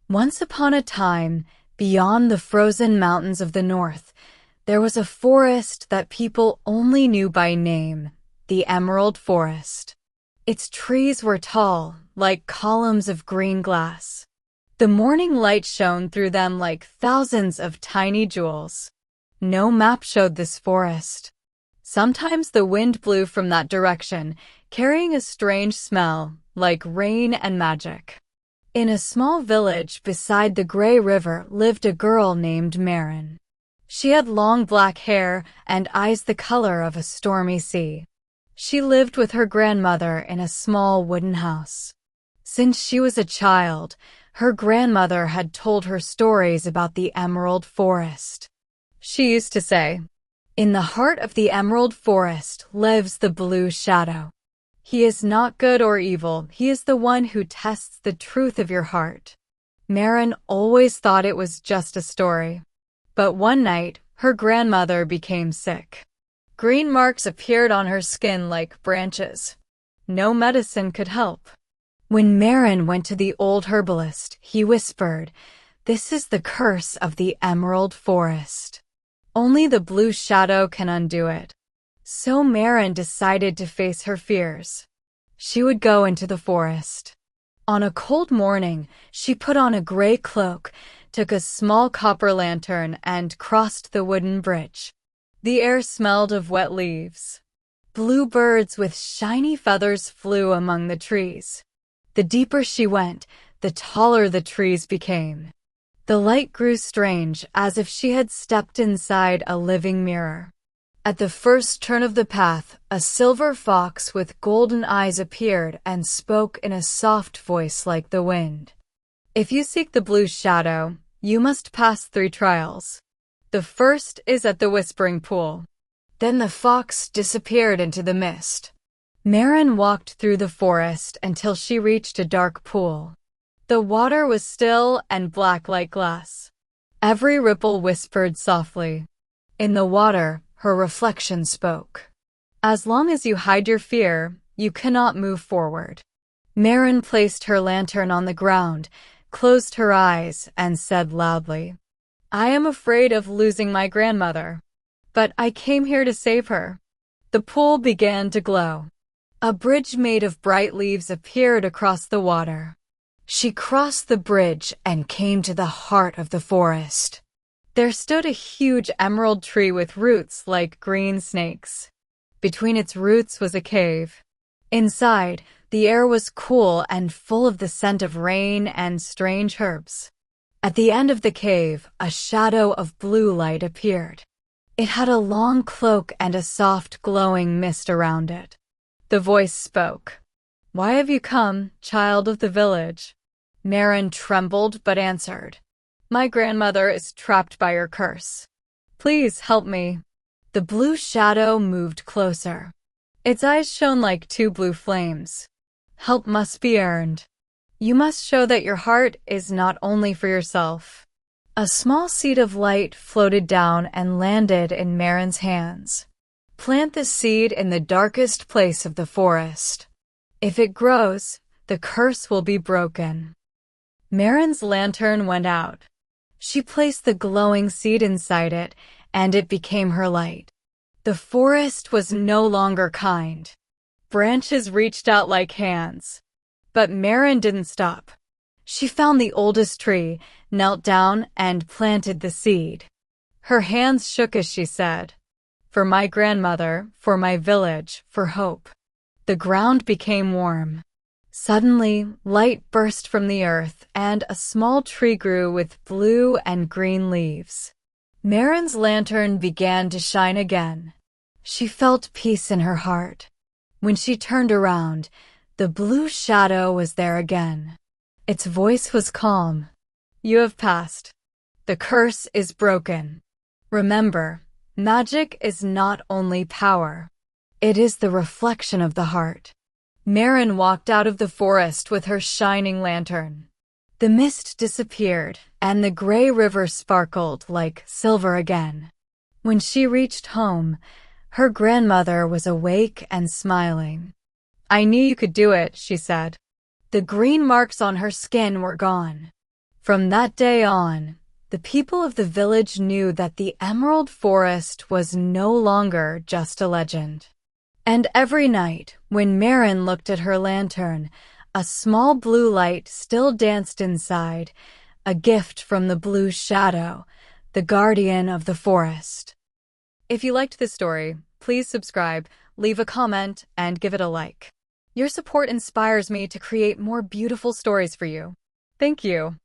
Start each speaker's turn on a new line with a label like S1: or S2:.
S1: Once upon a time, beyond the frozen mountains of the north, there was a forest that people only knew by name, the Emerald Forest. Its trees were tall, like columns of green glass. The morning light shone through them like thousands of tiny jewels. No map showed this forest. Sometimes the wind blew from that direction, carrying a strange smell, like rain and magic. In a small village beside the gray river lived a girl named Marin. She had long black hair and eyes the color of a stormy sea. She lived with her grandmother in a small wooden house. Since she was a child, her grandmother had told her stories about the Emerald Forest. She used to say, "In the heart of the Emerald Forest lives the Blue Shadow. He is not good or evil, he is the one who tests the truth of your heart." Marin always thought it was just a story. But one night, her grandmother became sick. Green marks appeared on her skin like branches. No medicine could help. When Marin went to the old herbalist, he whispered, "This is the curse of the Emerald Forest. Only the Blue Shadow can undo it." So Marin decided to face her fears. She would go into the forest. On a cold morning, she put on a gray cloak, took a small copper lantern, and crossed the wooden bridge. The air smelled of wet leaves. Blue birds with shiny feathers flew among the trees. The deeper she went, the taller the trees became. The light grew strange, as if she had stepped inside a living mirror. At the first turn of the path, a silver fox with golden eyes appeared and spoke in a soft voice like the wind. "If you seek the Blue Shadow, you must pass 3 trials. The first is at the Whispering Pool." Then the fox disappeared into the mist. Marin walked through the forest until she reached a dark pool. The water was still and black like glass. Every ripple whispered softly. In the water, her reflection spoke. "As long as you hide your fear, you cannot move forward." Marin placed her lantern on the ground, closed her eyes, and said loudly, "I am afraid of losing my grandmother, but I came here to save her." The pool began to glow. A bridge made of bright leaves appeared across the water. She crossed the bridge and came to the heart of the forest. There stood a huge emerald tree with roots like green snakes. Between its roots was a cave. Inside, the air was cool and full of the scent of rain and strange herbs. At the end of the cave, a shadow of blue light appeared. It had a long cloak and a soft glowing mist around it. The voice spoke. "Why have you come, child of the village?" Marin trembled but answered, "My grandmother is trapped by her curse. Please help me." The blue shadow moved closer. Its eyes shone like 2 blue flames. "Help must be earned. You must show that your heart is not only for yourself." A small seed of light floated down and landed in Marin's hands. "Plant the seed in the darkest place of the forest. If it grows, the curse will be broken." Marin's lantern went out. She placed the glowing seed inside it, and it became her light. The forest was no longer kind. Branches reached out like hands. But Marin didn't stop. She found the oldest tree, knelt down, and planted the seed. Her hands shook as she said, "For my grandmother, for my village, for hope." The ground became warm. Suddenly, light burst from the earth, and a small tree grew with blue and green leaves. Marin's lantern began to shine again. She felt peace in her heart. When she turned around, the blue shadow was there again. Its voice was calm. "You have passed. The curse is broken. Remember, magic is not only power. It is the reflection of the heart." Marin walked out of the forest with her shining lantern. The mist disappeared, and the gray river sparkled like silver again. When she reached home, her grandmother was awake and smiling. "I knew you could do it," she said. The green marks on her skin were gone. From that day on, the people of the village knew that the Emerald Forest was no longer just a legend. And every night, when Marin looked at her lantern, a small blue light still danced inside, a gift from the blue shadow, the guardian of the forest. If you liked this story, please subscribe, leave a comment, and give it a like. Your support inspires me to create more beautiful stories for you. Thank you.